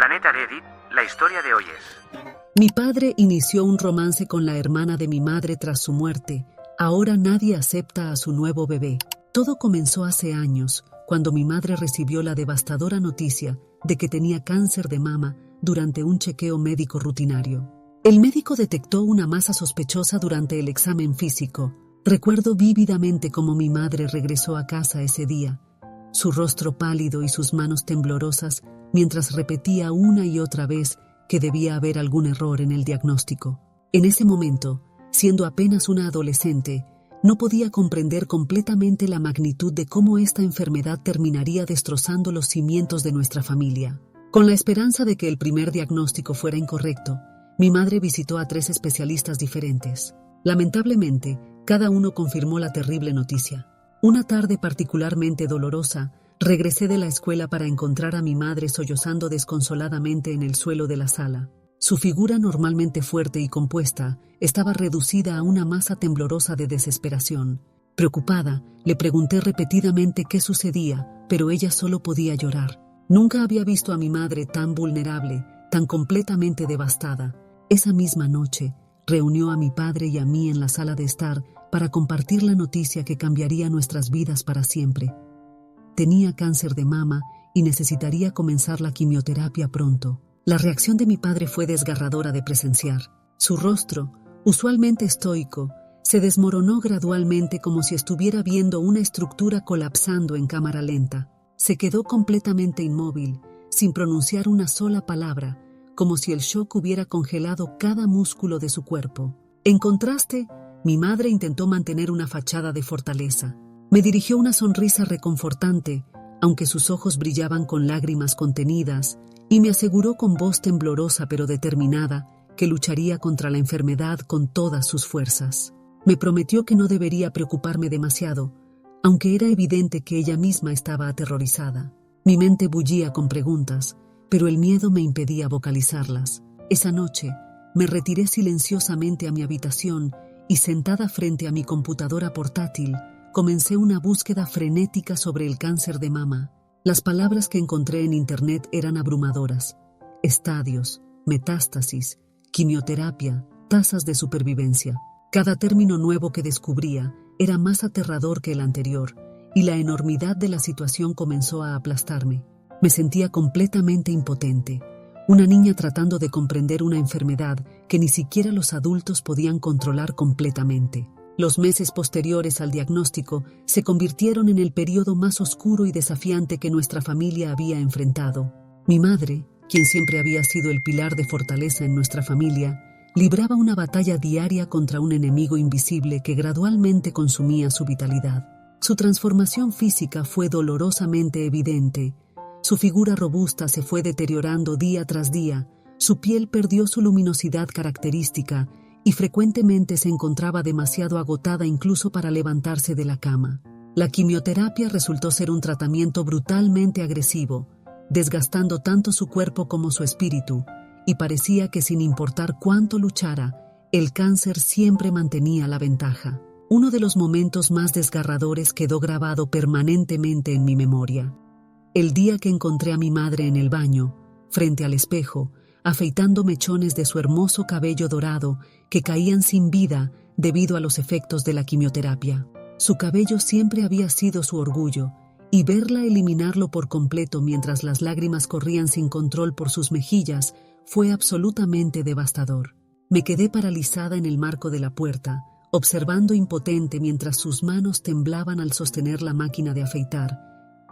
Planeta Reddit, la historia de hoy es... Mi padre inició un romance con la hermana de mi madre tras su muerte. Ahora nadie acepta a su nuevo bebé. Todo comenzó hace años, cuando mi madre recibió la devastadora noticia de que tenía cáncer de mama durante un chequeo médico rutinario. El médico detectó una masa sospechosa durante el examen físico. Recuerdo vívidamente cómo mi madre regresó a casa ese día, su rostro pálido y sus manos temblorosas, mientras repetía una y otra vez que debía haber algún error en el diagnóstico. En ese momento, siendo apenas una adolescente, no podía comprender completamente la magnitud de cómo esta enfermedad terminaría destrozando los cimientos de nuestra familia. Con la esperanza de que el primer diagnóstico fuera incorrecto, mi madre visitó a 3 especialistas diferentes. Lamentablemente, cada uno confirmó la terrible noticia. Una tarde particularmente dolorosa, regresé de la escuela para encontrar a mi madre sollozando desconsoladamente en el suelo de la sala. Su figura normalmente fuerte y compuesta estaba reducida a una masa temblorosa de desesperación. Preocupada, le pregunté repetidamente qué sucedía, pero ella solo podía llorar. Nunca había visto a mi madre tan vulnerable, tan completamente devastada. Esa misma noche, reunió a mi padre y a mí en la sala de estar para compartir la noticia que cambiaría nuestras vidas para siempre. Tenía cáncer de mama y necesitaría comenzar la quimioterapia pronto. La reacción de mi padre fue desgarradora de presenciar. Su rostro, usualmente estoico, se desmoronó gradualmente como si estuviera viendo una estructura colapsando en cámara lenta. Se quedó completamente inmóvil, sin pronunciar una sola palabra, como si el shock hubiera congelado cada músculo de su cuerpo. En contraste, mi madre intentó mantener una fachada de fortaleza. Me dirigió una sonrisa reconfortante, aunque sus ojos brillaban con lágrimas contenidas, y me aseguró con voz temblorosa pero determinada que lucharía contra la enfermedad con todas sus fuerzas. Me prometió que no debería preocuparme demasiado, aunque era evidente que ella misma estaba aterrorizada. Mi mente bullía con preguntas, pero el miedo me impedía vocalizarlas. Esa noche, me retiré silenciosamente a mi habitación y sentada frente a mi computadora portátil, comencé una búsqueda frenética sobre el cáncer de mama. Las palabras que encontré en internet eran abrumadoras: estadios, metástasis, quimioterapia, tasas de supervivencia. Cada término nuevo que descubría era más aterrador que el anterior, y la enormidad de la situación comenzó a aplastarme. Me sentía completamente impotente, una niña tratando de comprender una enfermedad que ni siquiera los adultos podían controlar completamente. Los meses posteriores al diagnóstico se convirtieron en el periodo más oscuro y desafiante que nuestra familia había enfrentado. Mi madre, quien siempre había sido el pilar de fortaleza en nuestra familia, libraba una batalla diaria contra un enemigo invisible que gradualmente consumía su vitalidad. Su transformación física fue dolorosamente evidente. Su figura robusta se fue deteriorando día tras día, su piel perdió su luminosidad característica y frecuentemente se encontraba demasiado agotada incluso para levantarse de la cama. La quimioterapia resultó ser un tratamiento brutalmente agresivo, desgastando tanto su cuerpo como su espíritu, y parecía que sin importar cuánto luchara, el cáncer siempre mantenía la ventaja. Uno de los momentos más desgarradores quedó grabado permanentemente en mi memoria. El día que encontré a mi madre en el baño, frente al espejo, afeitando mechones de su hermoso cabello dorado que caían sin vida debido a los efectos de la quimioterapia. Su cabello siempre había sido su orgullo, y verla eliminarlo por completo mientras las lágrimas corrían sin control por sus mejillas fue absolutamente devastador. Me quedé paralizada en el marco de la puerta, observando impotente mientras sus manos temblaban al sostener la máquina de afeitar,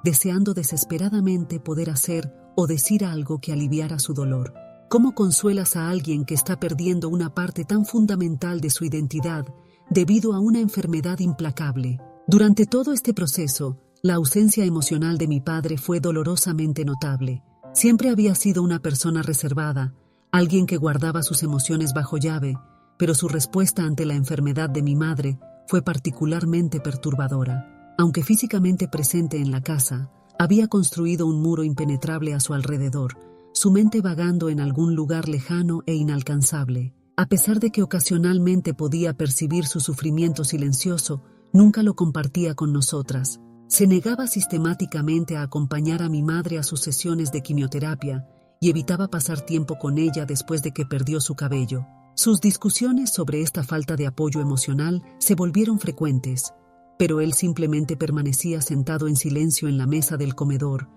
deseando desesperadamente poder hacer o decir algo que aliviara su dolor. ¿Cómo consuelas a alguien que está perdiendo una parte tan fundamental de su identidad debido a una enfermedad implacable? Durante todo este proceso, la ausencia emocional de mi padre fue dolorosamente notable. Siempre había sido una persona reservada, alguien que guardaba sus emociones bajo llave, pero su respuesta ante la enfermedad de mi madre fue particularmente perturbadora. Aunque físicamente presente en la casa, había construido un muro impenetrable a su alrededor, su mente vagando en algún lugar lejano e inalcanzable. A pesar de que ocasionalmente podía percibir su sufrimiento silencioso, nunca lo compartía con nosotras. Se negaba sistemáticamente a acompañar a mi madre a sus sesiones de quimioterapia y evitaba pasar tiempo con ella después de que perdió su cabello. Sus discusiones sobre esta falta de apoyo emocional se volvieron frecuentes, pero él simplemente permanecía sentado en silencio en la mesa del comedor,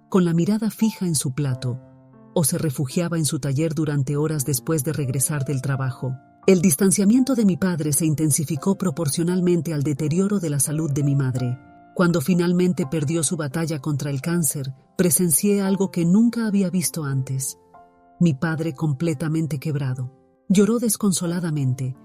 con la mirada fija en su plato, o se refugiaba en su taller durante horas después de regresar del trabajo. El distanciamiento de mi padre se intensificó proporcionalmente al deterioro de la salud de mi madre. Cuando finalmente perdió su batalla contra el cáncer, presencié algo que nunca había visto antes. Mi padre completamente quebrado. Lloró desconsoladamente,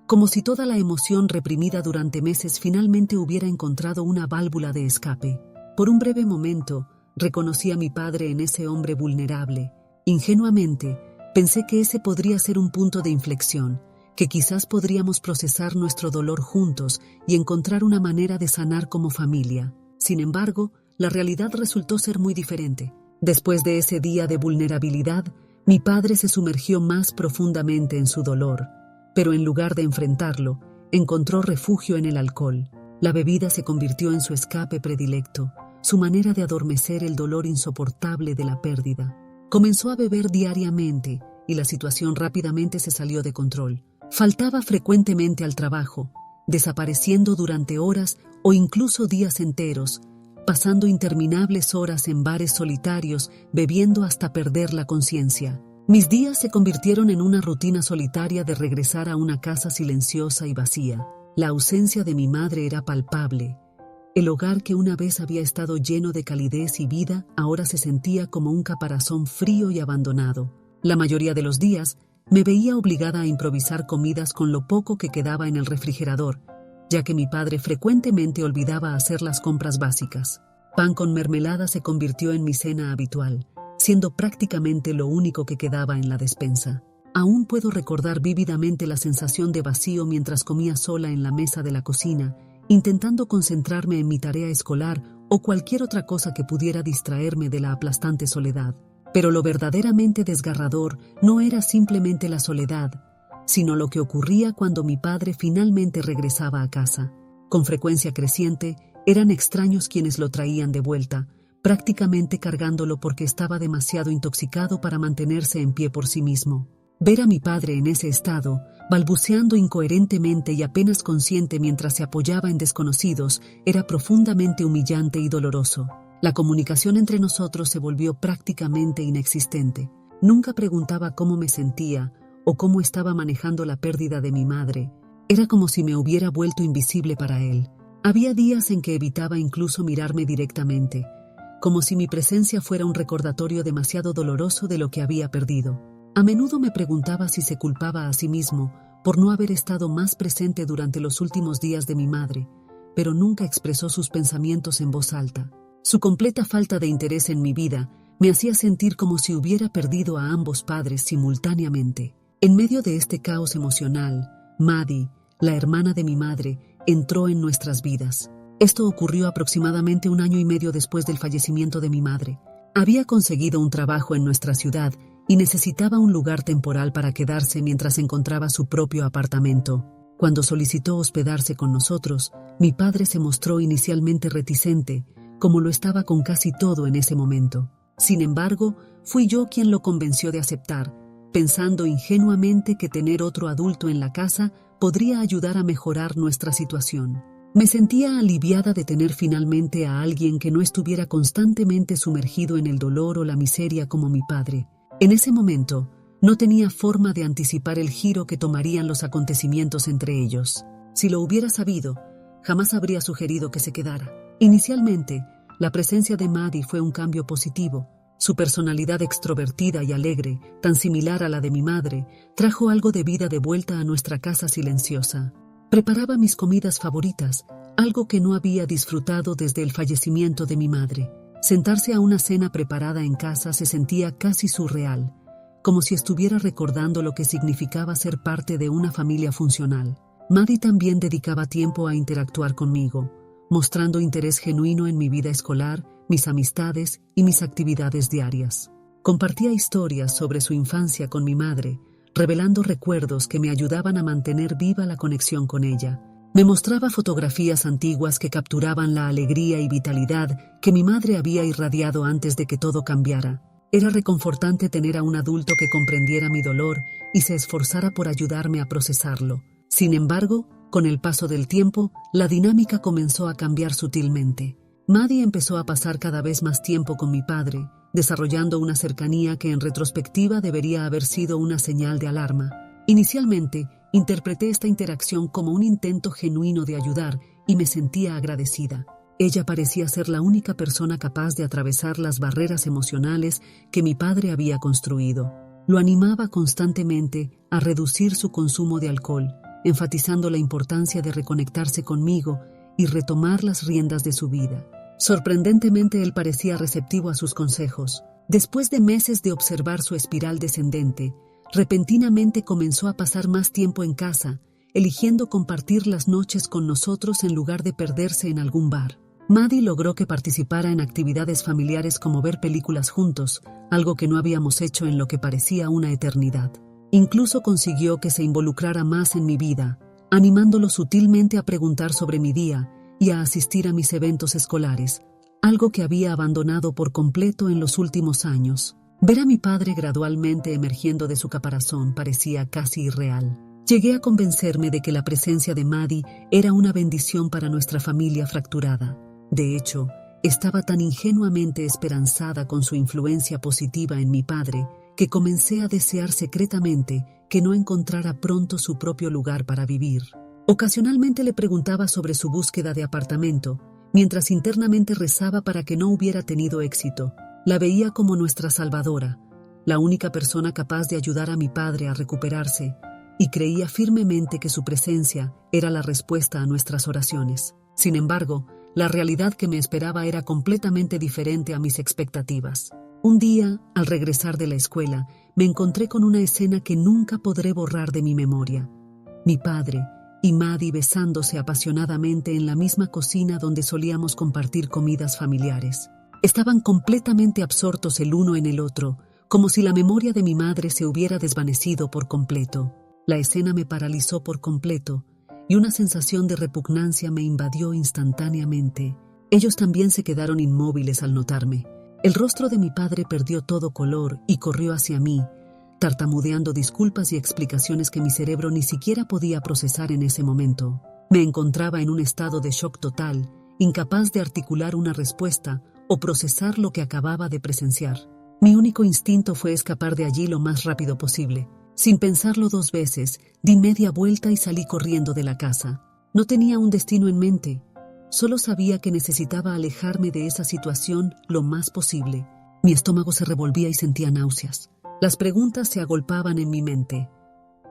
como si toda la emoción reprimida durante meses finalmente hubiera encontrado una válvula de escape. Por un breve momento, reconocí a mi padre en ese hombre vulnerable. Ingenuamente, pensé que ese podría ser un punto de inflexión, que quizás podríamos procesar nuestro dolor juntos y encontrar una manera de sanar como familia. Sin embargo, la realidad resultó ser muy diferente. Después de ese día de vulnerabilidad, mi padre se sumergió más profundamente en su dolor, pero en lugar de enfrentarlo, encontró refugio en el alcohol. La bebida se convirtió en su escape predilecto, su manera de adormecer el dolor insoportable de la pérdida. Comenzó a beber diariamente y la situación rápidamente se salió de control. Faltaba frecuentemente al trabajo, desapareciendo durante horas o incluso días enteros, pasando interminables horas en bares solitarios, bebiendo hasta perder la conciencia. Mis días se convirtieron en una rutina solitaria de regresar a una casa silenciosa y vacía. La ausencia de mi madre era palpable. El hogar que una vez había estado lleno de calidez y vida, ahora se sentía como un caparazón frío y abandonado. La mayoría de los días, me veía obligada a improvisar comidas con lo poco que quedaba en el refrigerador, ya que mi padre frecuentemente olvidaba hacer las compras básicas. Pan con mermelada se convirtió en mi cena habitual, siendo prácticamente lo único que quedaba en la despensa. Aún puedo recordar vívidamente la sensación de vacío mientras comía sola en la mesa de la cocina, intentando concentrarme en mi tarea escolar o cualquier otra cosa que pudiera distraerme de la aplastante soledad. Pero lo verdaderamente desgarrador no era simplemente la soledad, sino lo que ocurría cuando mi padre finalmente regresaba a casa. Con frecuencia creciente, eran extraños quienes lo traían de vuelta, prácticamente cargándolo porque estaba demasiado intoxicado para mantenerse en pie por sí mismo. Ver a mi padre en ese estado, balbuceando incoherentemente y apenas consciente mientras se apoyaba en desconocidos, era profundamente humillante y doloroso. La comunicación entre nosotros se volvió prácticamente inexistente. Nunca preguntaba cómo me sentía o cómo estaba manejando la pérdida de mi madre. Era como si me hubiera vuelto invisible para él. Había días en que evitaba incluso mirarme directamente, como si mi presencia fuera un recordatorio demasiado doloroso de lo que había perdido. A menudo me preguntaba si se culpaba a sí mismo por no haber estado más presente durante los últimos días de mi madre, pero nunca expresó sus pensamientos en voz alta. Su completa falta de interés en mi vida me hacía sentir como si hubiera perdido a ambos padres simultáneamente. En medio de este caos emocional, Maddie, la hermana de mi madre, entró en nuestras vidas. Esto ocurrió aproximadamente 1 año y medio después del fallecimiento de mi madre. Había conseguido un trabajo en nuestra ciudad y necesitaba un lugar temporal para quedarse mientras encontraba su propio apartamento. Cuando solicitó hospedarse con nosotros, mi padre se mostró inicialmente reticente, como lo estaba con casi todo en ese momento. Sin embargo, fui yo quien lo convenció de aceptar, pensando ingenuamente que tener otro adulto en la casa podría ayudar a mejorar nuestra situación. Me sentía aliviada de tener finalmente a alguien que no estuviera constantemente sumergido en el dolor o la miseria como mi padre. En ese momento, no tenía forma de anticipar el giro que tomarían los acontecimientos entre ellos. Si lo hubiera sabido, jamás habría sugerido que se quedara. Inicialmente, la presencia de Maddie fue un cambio positivo. Su personalidad extrovertida y alegre, tan similar a la de mi madre, trajo algo de vida de vuelta a nuestra casa silenciosa. Preparaba mis comidas favoritas, algo que no había disfrutado desde el fallecimiento de mi madre. Sentarse a una cena preparada en casa se sentía casi surreal, como si estuviera recordando lo que significaba ser parte de una familia funcional. Maddie también dedicaba tiempo a interactuar conmigo, mostrando interés genuino en mi vida escolar, mis amistades y mis actividades diarias. Compartía historias sobre su infancia con mi madre, revelando recuerdos que me ayudaban a mantener viva la conexión con ella. Me mostraba fotografías antiguas que capturaban la alegría y vitalidad que mi madre había irradiado antes de que todo cambiara. Era reconfortante tener a un adulto que comprendiera mi dolor y se esforzara por ayudarme a procesarlo. Sin embargo, con el paso del tiempo, la dinámica comenzó a cambiar sutilmente. Maddie empezó a pasar cada vez más tiempo con mi padre, desarrollando una cercanía que en retrospectiva debería haber sido una señal de alarma. Inicialmente, interpreté esta interacción como un intento genuino de ayudar y me sentía agradecida. Ella parecía ser la única persona capaz de atravesar las barreras emocionales que mi padre había construido. Lo animaba constantemente a reducir su consumo de alcohol, enfatizando la importancia de reconectarse conmigo y retomar las riendas de su vida. Sorprendentemente, él parecía receptivo a sus consejos. Después de meses de observar su espiral descendente, repentinamente comenzó a pasar más tiempo en casa, eligiendo compartir las noches con nosotros en lugar de perderse en algún bar. Maddie logró que participara en actividades familiares como ver películas juntos, algo que no habíamos hecho en lo que parecía una eternidad. Incluso consiguió que se involucrara más en mi vida, animándolo sutilmente a preguntar sobre mi día y a asistir a mis eventos escolares, algo que había abandonado por completo en los últimos años. Ver a mi padre gradualmente emergiendo de su caparazón parecía casi irreal. Llegué a convencerme de que la presencia de Maddie era una bendición para nuestra familia fracturada. De hecho, estaba tan ingenuamente esperanzada con su influencia positiva en mi padre que comencé a desear secretamente que no encontrara pronto su propio lugar para vivir. Ocasionalmente le preguntaba sobre su búsqueda de apartamento, mientras internamente rezaba para que no hubiera tenido éxito. La veía como nuestra salvadora, la única persona capaz de ayudar a mi padre a recuperarse, y creía firmemente que su presencia era la respuesta a nuestras oraciones. Sin embargo, la realidad que me esperaba era completamente diferente a mis expectativas. Un día, al regresar de la escuela, me encontré con una escena que nunca podré borrar de mi memoria. Mi padre y Maddie besándose apasionadamente en la misma cocina donde solíamos compartir comidas familiares. Estaban completamente absortos el uno en el otro, como si la memoria de mi madre se hubiera desvanecido por completo. La escena me paralizó por completo y una sensación de repugnancia me invadió instantáneamente. Ellos también se quedaron inmóviles al notarme. El rostro de mi padre perdió todo color y corrió hacia mí, tartamudeando disculpas y explicaciones que mi cerebro ni siquiera podía procesar en ese momento. Me encontraba en un estado de shock total, incapaz de articular una respuesta o procesar lo que acababa de presenciar. Mi único instinto fue escapar de allí lo más rápido posible. Sin pensarlo 2 veces, di media vuelta y salí corriendo de la casa. No tenía un destino en mente. Solo sabía que necesitaba alejarme de esa situación lo más posible. Mi estómago se revolvía y sentía náuseas. Las preguntas se agolpaban en mi mente.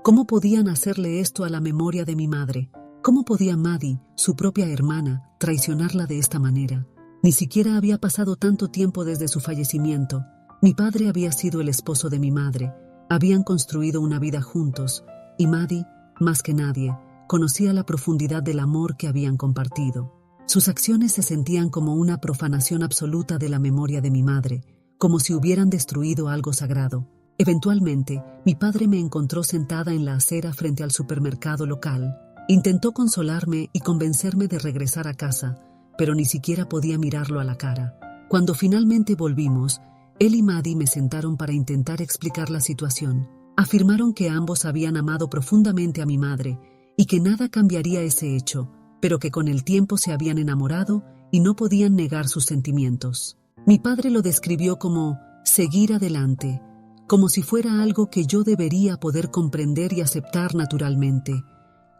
¿Cómo podían hacerle esto a la memoria de mi madre? ¿Cómo podía Maddie, su propia hermana, traicionarla de esta manera? Ni siquiera había pasado tanto tiempo desde su fallecimiento. Mi padre había sido el esposo de mi madre. Habían construido una vida juntos, y Maddie, más que nadie, conocía la profundidad del amor que habían compartido. Sus acciones se sentían como una profanación absoluta de la memoria de mi madre, como si hubieran destruido algo sagrado. Eventualmente, mi padre me encontró sentada en la acera frente al supermercado local. Intentó consolarme y convencerme de regresar a casa, pero ni siquiera podía mirarlo a la cara. Cuando finalmente volvimos, él y Maddie me sentaron para intentar explicar la situación. Afirmaron que ambos habían amado profundamente a mi madre y que nada cambiaría ese hecho, pero que con el tiempo se habían enamorado y no podían negar sus sentimientos. Mi padre lo describió como seguir adelante, como si fuera algo que yo debería poder comprender y aceptar naturalmente,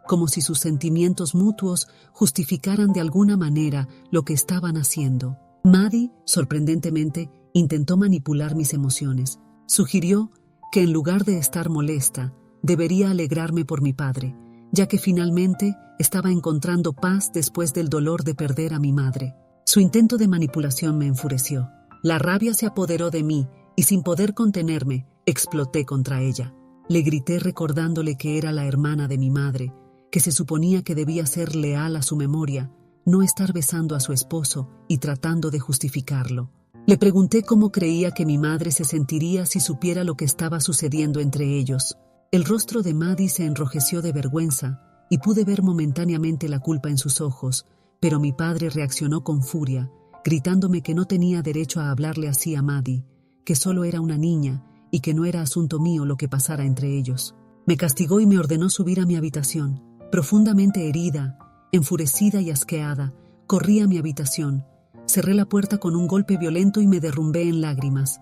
como si sus sentimientos mutuos justificaran de alguna manera lo que estaban haciendo. Maddie, sorprendentemente, intentó manipular mis emociones. Sugirió que en lugar de estar molesta, debería alegrarme por mi padre, ya que finalmente estaba encontrando paz después del dolor de perder a mi madre. Su intento de manipulación me enfureció. La rabia se apoderó de mí y sin poder contenerme, exploté contra ella. Le grité recordándole que era la hermana de mi madre, que se suponía que debía ser leal a su memoria, no estar besando a su esposo y tratando de justificarlo. Le pregunté cómo creía que mi madre se sentiría si supiera lo que estaba sucediendo entre ellos. El rostro de Maddie se enrojeció de vergüenza y pude ver momentáneamente la culpa en sus ojos, pero mi padre reaccionó con furia, gritándome que no tenía derecho a hablarle así a Maddie, que solo era una niña y que no era asunto mío lo que pasara entre ellos. Me castigó y me ordenó subir a mi habitación. Profundamente herida, enfurecida y asqueada, corrí a mi habitación. Cerré la puerta con un golpe violento y me derrumbé en lágrimas.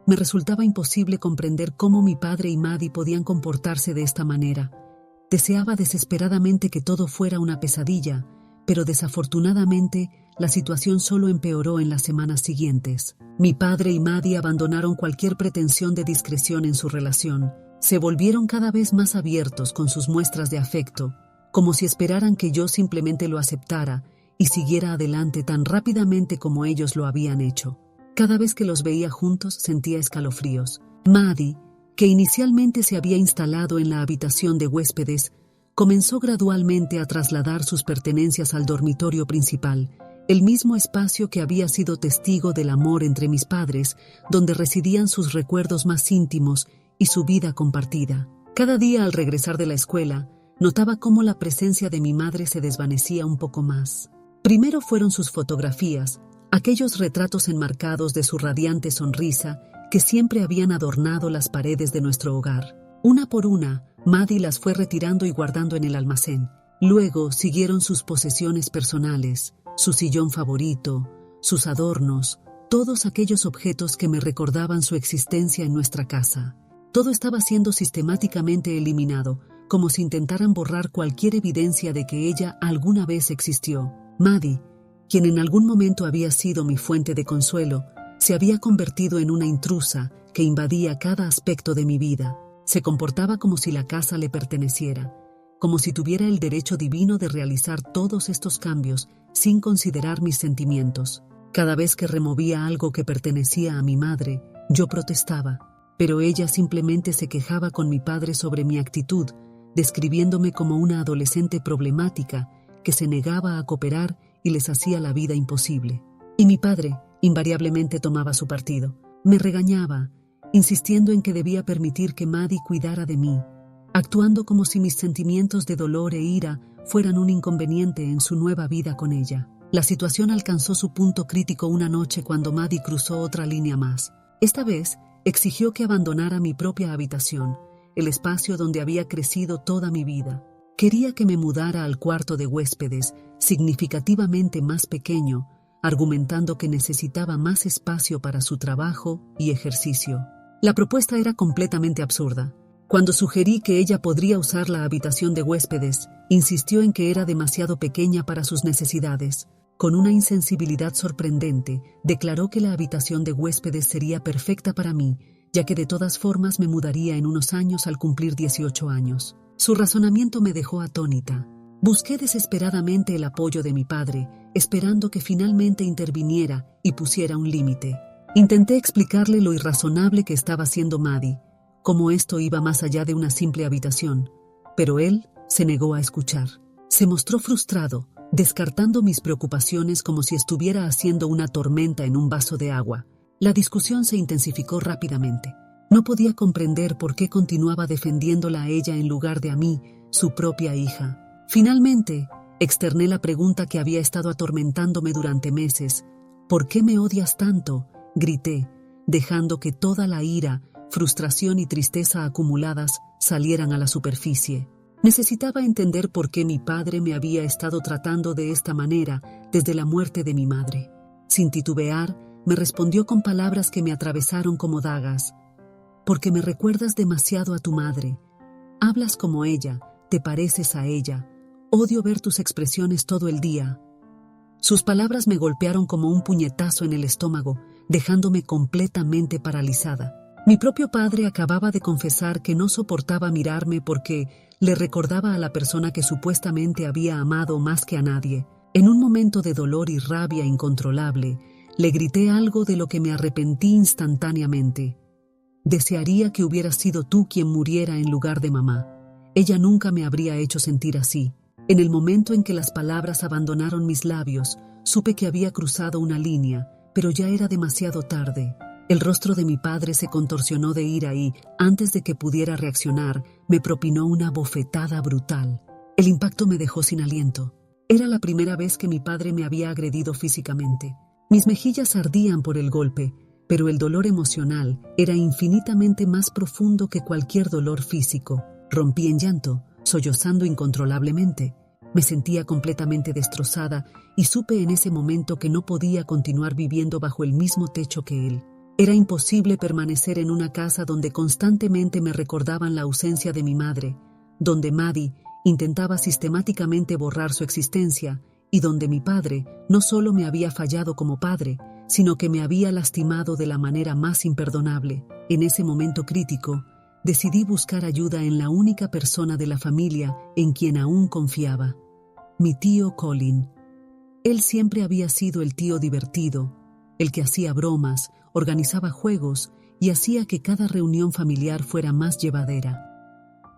Me resultaba imposible comprender cómo mi padre y Maddie podían comportarse de esta manera. Deseaba desesperadamente que todo fuera una pesadilla, pero desafortunadamente la situación solo empeoró en las semanas siguientes. Mi padre y Maddie abandonaron cualquier pretensión de discreción en su relación. Se volvieron cada vez más abiertos con sus muestras de afecto, como si esperaran que yo simplemente lo aceptara y siguiera adelante tan rápidamente como ellos lo habían hecho. Cada vez que los veía juntos sentía escalofríos. Maddie, que inicialmente se había instalado en la habitación de huéspedes, comenzó gradualmente a trasladar sus pertenencias al dormitorio principal, el mismo espacio que había sido testigo del amor entre mis padres, donde residían sus recuerdos más íntimos y su vida compartida. Cada día al regresar de la escuela, notaba cómo la presencia de mi madre se desvanecía un poco más. Primero fueron sus fotografías, aquellos retratos enmarcados de su radiante sonrisa que siempre habían adornado las paredes de nuestro hogar. Una por una, Maddie las fue retirando y guardando en el almacén. Luego siguieron sus posesiones personales, su sillón favorito, sus adornos, todos aquellos objetos que me recordaban su existencia en nuestra casa. Todo estaba siendo sistemáticamente eliminado, como si intentaran borrar cualquier evidencia de que ella alguna vez existió. Maddie, quien en algún momento había sido mi fuente de consuelo, se había convertido en una intrusa que invadía cada aspecto de mi vida. Se comportaba como si la casa le perteneciera, como si tuviera el derecho divino de realizar todos estos cambios sin considerar mis sentimientos. Cada vez que removía algo que pertenecía a mi madre, yo protestaba, pero ella simplemente se quejaba con mi padre sobre mi actitud, describiéndome como una adolescente problemática que se negaba a cooperar y les hacía la vida imposible. Y mi padre invariablemente tomaba su partido. Me regañaba, insistiendo en que debía permitir que Maddie cuidara de mí, actuando como si mis sentimientos de dolor e ira fueran un inconveniente en su nueva vida con ella. La situación alcanzó su punto crítico una noche cuando Maddie cruzó otra línea más. Esta vez exigió que abandonara mi propia habitación, el espacio donde había crecido toda mi vida. Quería que me mudara al cuarto de huéspedes, significativamente más pequeño, argumentando que necesitaba más espacio para su trabajo y ejercicio. La propuesta era completamente absurda. Cuando sugerí que ella podría usar la habitación de huéspedes, insistió en que era demasiado pequeña para sus necesidades. Con una insensibilidad sorprendente, declaró que la habitación de huéspedes sería perfecta para mí, ya que de todas formas me mudaría en unos años al cumplir 18 años. Su razonamiento me dejó atónita. Busqué desesperadamente el apoyo de mi padre, esperando que finalmente interviniera y pusiera un límite. Intenté explicarle lo irrazonable que estaba haciendo Maddie, cómo esto iba más allá de una simple habitación, pero él se negó a escuchar. Se mostró frustrado, descartando mis preocupaciones como si estuviera haciendo una tormenta en un vaso de agua. La discusión se intensificó rápidamente. No podía comprender por qué continuaba defendiéndola a ella en lugar de a mí, su propia hija. Finalmente, externé la pregunta que había estado atormentándome durante meses. ¿Por qué me odias tanto?, grité, dejando que toda la ira, frustración y tristeza acumuladas salieran a la superficie. Necesitaba entender por qué mi padre me había estado tratando de esta manera desde la muerte de mi madre. Sin titubear, me respondió con palabras que me atravesaron como dagas. Porque me recuerdas demasiado a tu madre. Hablas como ella, te pareces a ella. Odio ver tus expresiones todo el día. Sus palabras me golpearon como un puñetazo en el estómago, dejándome completamente paralizada. Mi propio padre acababa de confesar que no soportaba mirarme porque le recordaba a la persona que supuestamente había amado más que a nadie. En un momento de dolor y rabia incontrolable, le grité algo de lo que me arrepentí instantáneamente. Desearía que hubieras sido tú quien muriera en lugar de mamá. Ella nunca me habría hecho sentir así. En el momento en que las palabras abandonaron mis labios, supe que había cruzado una línea, pero ya era demasiado tarde. El rostro de mi padre se contorsionó de ira y, antes de que pudiera reaccionar, me propinó una bofetada brutal. El impacto me dejó sin aliento. Era la primera vez que mi padre me había agredido físicamente. Mis mejillas ardían por el golpe, pero el dolor emocional era infinitamente más profundo que cualquier dolor físico. Rompí en llanto, sollozando incontrolablemente. Me sentía completamente destrozada y supe en ese momento que no podía continuar viviendo bajo el mismo techo que él. Era imposible permanecer en una casa donde constantemente me recordaban la ausencia de mi madre, donde Maddie intentaba sistemáticamente borrar su existencia y donde mi padre no solo me había fallado como padre, sino que me había lastimado de la manera más imperdonable. En ese momento crítico, decidí buscar ayuda en la única persona de la familia en quien aún confiaba, mi tío Colin. Él siempre había sido el tío divertido, el que hacía bromas, organizaba juegos y hacía que cada reunión familiar fuera más llevadera.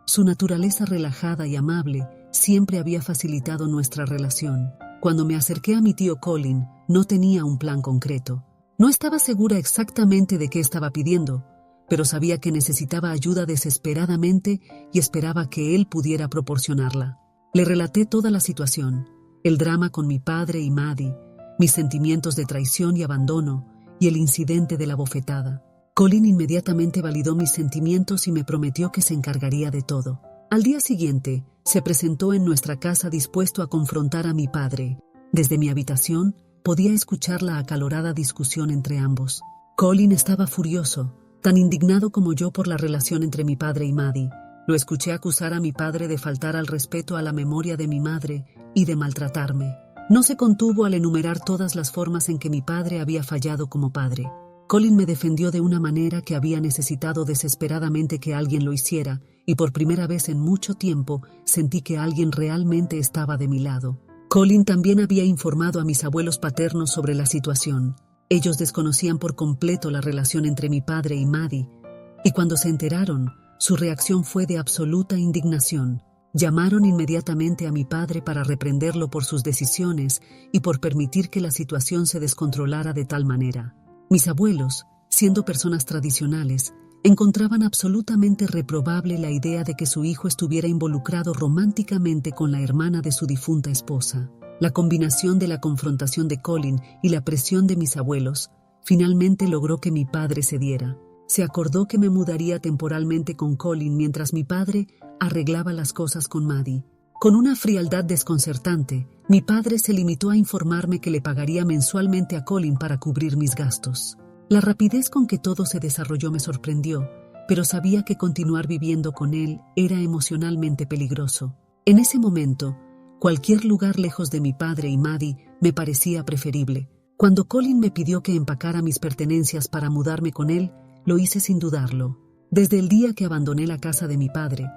Su naturaleza relajada y amable siempre había facilitado nuestra relación. Cuando me acerqué a mi tío Colin, no tenía un plan concreto. No estaba segura exactamente de qué estaba pidiendo, pero sabía que necesitaba ayuda desesperadamente y esperaba que él pudiera proporcionarla. Le relaté toda la situación, el drama con mi padre y Maddie, mis sentimientos de traición y abandono, y el incidente de la bofetada. Colin inmediatamente validó mis sentimientos y me prometió que se encargaría de todo. Al día siguiente, se presentó en nuestra casa dispuesto a confrontar a mi padre. Desde mi habitación, podía escuchar la acalorada discusión entre ambos. Colin estaba furioso, tan indignado como yo por la relación entre mi padre y Maddie. Lo escuché acusar a mi padre de faltar al respeto a la memoria de mi madre y de maltratarme. No se contuvo al enumerar todas las formas en que mi padre había fallado como padre. Colin me defendió de una manera que había necesitado desesperadamente que alguien lo hiciera, y por primera vez en mucho tiempo sentí que alguien realmente estaba de mi lado. Colin también había informado a mis abuelos paternos sobre la situación. Ellos desconocían por completo la relación entre mi padre y Maddie, y cuando se enteraron, su reacción fue de absoluta indignación. Llamaron inmediatamente a mi padre para reprenderlo por sus decisiones y por permitir que la situación se descontrolara de tal manera. Mis abuelos, siendo personas tradicionales, encontraban absolutamente reprobable la idea de que su hijo estuviera involucrado románticamente con la hermana de su difunta esposa. La combinación de la confrontación de Colin y la presión de mis abuelos finalmente logró que mi padre cediera. Se acordó que me mudaría temporalmente con Colin mientras mi padre arreglaba las cosas con Maddie. Con una frialdad desconcertante, mi padre se limitó a informarme que le pagaría mensualmente a Colin para cubrir mis gastos. La rapidez con que todo se desarrolló me sorprendió, pero sabía que continuar viviendo con él era emocionalmente peligroso. En ese momento, cualquier lugar lejos de mi padre y Maddie me parecía preferible. Cuando Colin me pidió que empacara mis pertenencias para mudarme con él, lo hice sin dudarlo. Desde el día que abandoné la casa de mi padre,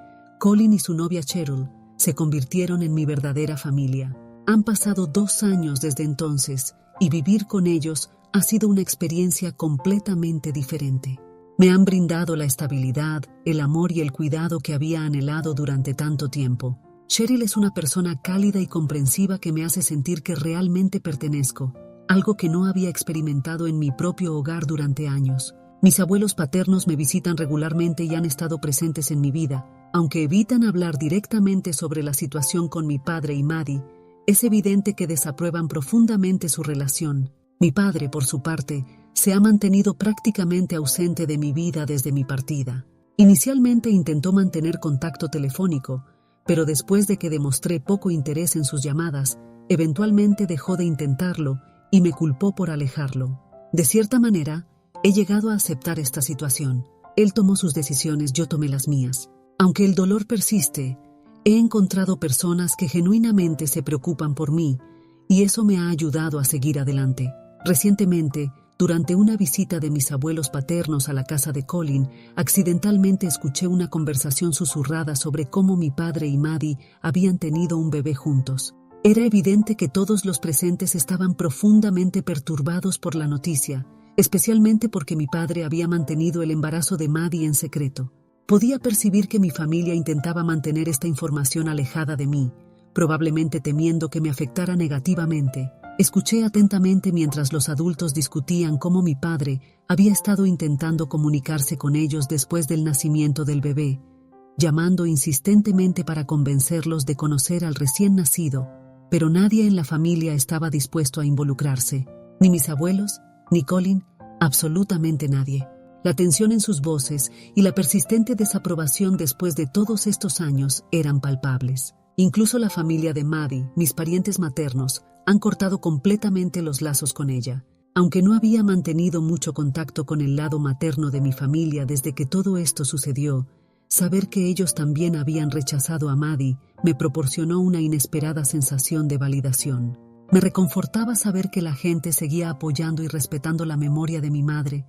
Colin y su novia Cheryl se convirtieron en mi verdadera familia. Han pasado 2 años desde entonces y vivir con ellos ha sido una experiencia completamente diferente. Me han brindado la estabilidad, el amor y el cuidado que había anhelado durante tanto tiempo. Cheryl es una persona cálida y comprensiva que me hace sentir que realmente pertenezco, algo que no había experimentado en mi propio hogar durante años. Mis abuelos paternos me visitan regularmente y han estado presentes en mi vida. Aunque evitan hablar directamente sobre la situación con mi padre y Maddie, es evidente que desaprueban profundamente su relación. Mi padre, por su parte, se ha mantenido prácticamente ausente de mi vida desde mi partida. Inicialmente intentó mantener contacto telefónico, pero después de que demostré poco interés en sus llamadas, eventualmente dejó de intentarlo y me culpó por alejarlo. De cierta manera, he llegado a aceptar esta situación. Él tomó sus decisiones, yo tomé las mías. Aunque el dolor persiste, he encontrado personas que genuinamente se preocupan por mí y eso me ha ayudado a seguir adelante. Recientemente, durante una visita de mis abuelos paternos a la casa de Colin, accidentalmente escuché una conversación susurrada sobre cómo mi padre y Maddie habían tenido un bebé juntos. Era evidente que todos los presentes estaban profundamente perturbados por la noticia, especialmente porque mi padre había mantenido el embarazo de Maddie en secreto. Podía percibir que mi familia intentaba mantener esta información alejada de mí, probablemente temiendo que me afectara negativamente. Escuché atentamente mientras los adultos discutían cómo mi padre había estado intentando comunicarse con ellos después del nacimiento del bebé, llamando insistentemente para convencerlos de conocer al recién nacido, pero nadie en la familia estaba dispuesto a involucrarse. Ni mis abuelos, ni Colin, Absolutamente nadie. La tensión en sus voces y la persistente desaprobación después de todos estos años eran palpables. Incluso la familia de Maddie, mis parientes maternos, han cortado completamente los lazos con ella. Aunque no había mantenido mucho contacto con el lado materno de mi familia desde que todo esto sucedió, saber que ellos también habían rechazado a Maddie me proporcionó una inesperada sensación de validación. Me reconfortaba saber que la gente seguía apoyando y respetando la memoria de mi madre,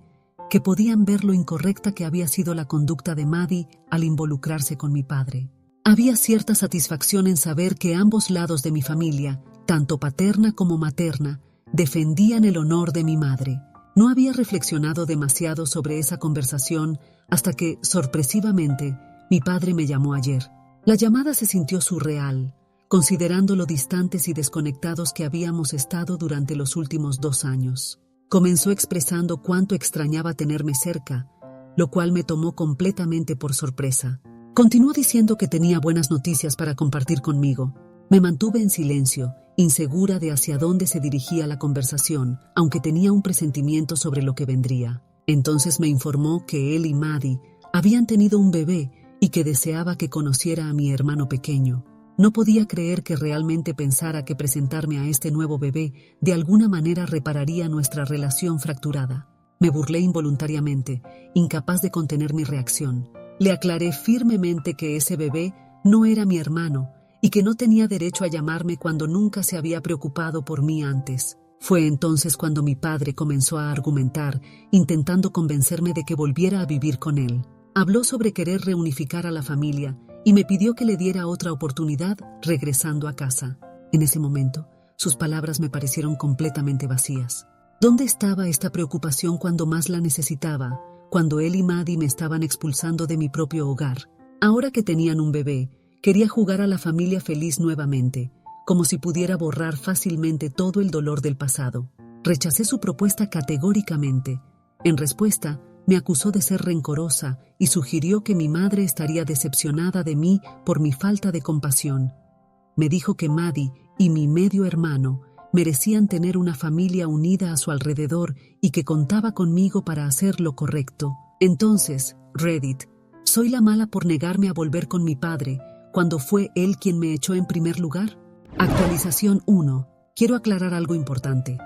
que podían ver lo incorrecta que había sido la conducta de Maddie al involucrarse con mi padre. Había cierta satisfacción en saber que ambos lados de mi familia, tanto paterna como materna, defendían el honor de mi madre. No había reflexionado demasiado sobre esa conversación hasta que, sorpresivamente, mi padre me llamó ayer. La llamada se sintió surreal, considerando lo distantes y desconectados que habíamos estado durante los últimos 2 años. Comenzó expresando cuánto extrañaba tenerme cerca, lo cual me tomó completamente por sorpresa. Continuó diciendo que tenía buenas noticias para compartir conmigo. Me mantuve en silencio, insegura de hacia dónde se dirigía la conversación, aunque tenía un presentimiento sobre lo que vendría. Entonces me informó que él y Maddie habían tenido un bebé y que deseaba que conociera a mi hermano pequeño. No podía creer que realmente pensara que presentarme a este nuevo bebé de alguna manera repararía nuestra relación fracturada. Me burlé involuntariamente, incapaz de contener mi reacción. Le aclaré firmemente que ese bebé no era mi hermano y que no tenía derecho a llamarme cuando nunca se había preocupado por mí antes. Fue entonces cuando mi padre comenzó a argumentar, intentando convencerme de que volviera a vivir con él. Habló sobre querer reunificar a la familia y me pidió que le diera otra oportunidad regresando a casa. En ese momento, sus palabras me parecieron completamente vacías. ¿Dónde estaba esta preocupación cuando más la necesitaba? Cuando él y Maddie me estaban expulsando de mi propio hogar. Ahora que tenían un bebé, quería jugar a la familia feliz nuevamente, como si pudiera borrar fácilmente todo el dolor del pasado. Rechacé su propuesta categóricamente. En respuesta, me acusó de ser rencorosa y sugirió que mi madre estaría decepcionada de mí por mi falta de compasión. Me dijo que Maddie y mi medio hermano merecían tener una familia unida a su alrededor y que contaba conmigo para hacer lo correcto. Entonces, Reddit, ¿soy la mala por negarme a volver con mi padre cuando fue él quien me echó en primer lugar? Actualización 1. Quiero aclarar algo importante.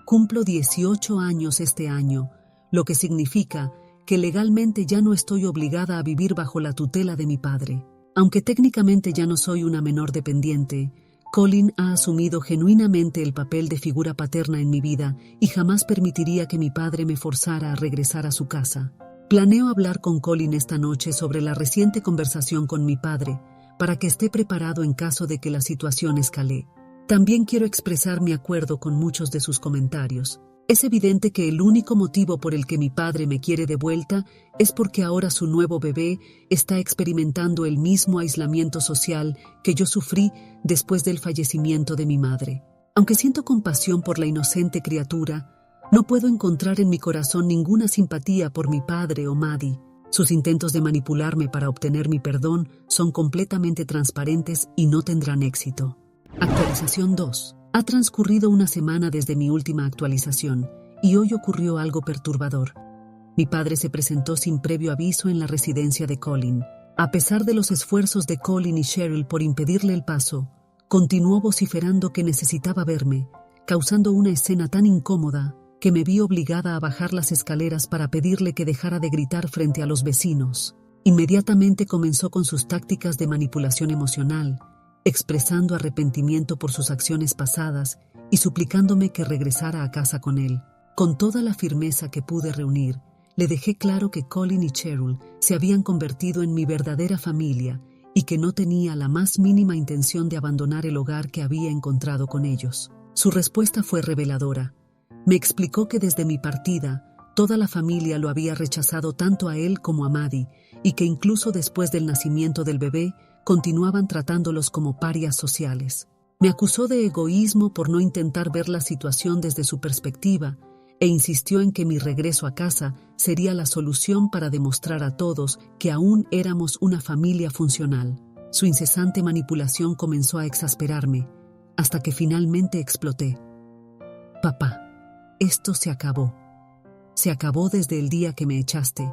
Cumplo 18 años este año, lo que significa que legalmente ya no estoy obligada a vivir bajo la tutela de mi padre. Aunque técnicamente ya no soy una menor dependiente, Colin ha asumido genuinamente el papel de figura paterna en mi vida y jamás permitiría que mi padre me forzara a regresar a su casa. Planeo hablar con Colin esta noche sobre la reciente conversación con mi padre, para que esté preparado en caso de que la situación escale. También quiero expresar mi acuerdo con muchos de sus comentarios. Es evidente que el único motivo por el que mi padre me quiere de vuelta es porque ahora su nuevo bebé está experimentando el mismo aislamiento social que yo sufrí después del fallecimiento de mi madre. Aunque siento compasión por la inocente criatura, no puedo encontrar en mi corazón ninguna simpatía por mi padre o Maddie. Sus intentos de manipularme para obtener mi perdón son completamente transparentes y no tendrán éxito. Actualización 2. Ha transcurrido una semana desde mi última actualización y hoy ocurrió algo perturbador. Mi padre se presentó sin previo aviso en la residencia de Colin. A pesar de los esfuerzos de Colin y Cheryl por impedirle el paso, continuó vociferando que necesitaba verme, causando una escena tan incómoda que me vi obligada a bajar las escaleras para pedirle que dejara de gritar frente a los vecinos. Inmediatamente comenzó con sus tácticas de manipulación emocional, expresando arrepentimiento por sus acciones pasadas y suplicándome que regresara a casa con él. Con toda la firmeza que pude reunir, le dejé claro que Colin y Cheryl se habían convertido en mi verdadera familia y que no tenía la más mínima intención de abandonar el hogar que había encontrado con ellos. Su respuesta fue reveladora. Me explicó que desde mi partida, toda la familia lo había rechazado tanto a él como a Maddie y que incluso después del nacimiento del bebé, continuaban tratándolos como parias sociales. Me acusó de egoísmo por no intentar ver la situación desde su perspectiva e insistió en que mi regreso a casa sería la solución para demostrar a todos que aún éramos una familia funcional. Su incesante manipulación comenzó a exasperarme, hasta que finalmente exploté. Papá, esto se acabó. Se acabó desde el día que me echaste.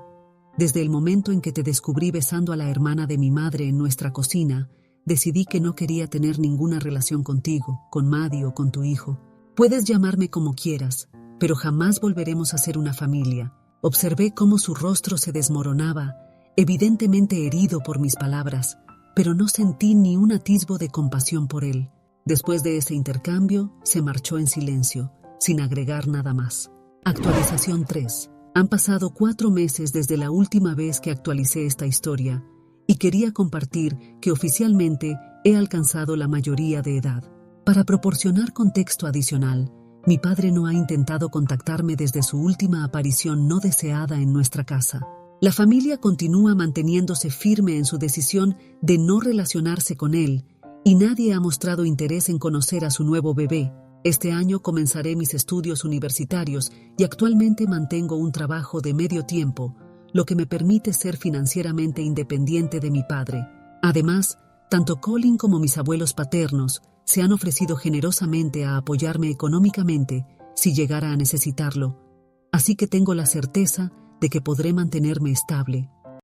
Desde el momento en que te descubrí besando a la hermana de mi madre en nuestra cocina, decidí que no quería tener ninguna relación contigo, con Maddie o con tu hijo. Puedes llamarme como quieras, pero jamás volveremos a ser una familia. Observé cómo su rostro se desmoronaba, evidentemente herido por mis palabras, pero no sentí ni un atisbo de compasión por él. Después de ese intercambio, se marchó en silencio, sin agregar nada más. Actualización 3. Han pasado 4 meses desde la última vez que actualicé esta historia, y quería compartir que oficialmente he alcanzado la mayoría de edad. Para proporcionar contexto adicional, mi padre no ha intentado contactarme desde su última aparición no deseada en nuestra casa. La familia continúa manteniéndose firme en su decisión de no relacionarse con él, y nadie ha mostrado interés en conocer a su nuevo bebé. Este año comenzaré mis estudios universitarios y actualmente mantengo un trabajo de medio tiempo, lo que me permite ser financieramente independiente de mi padre. Además, tanto Colin como mis abuelos paternos se han ofrecido generosamente a apoyarme económicamente si llegara a necesitarlo, así que tengo la certeza de que podré mantenerme estable.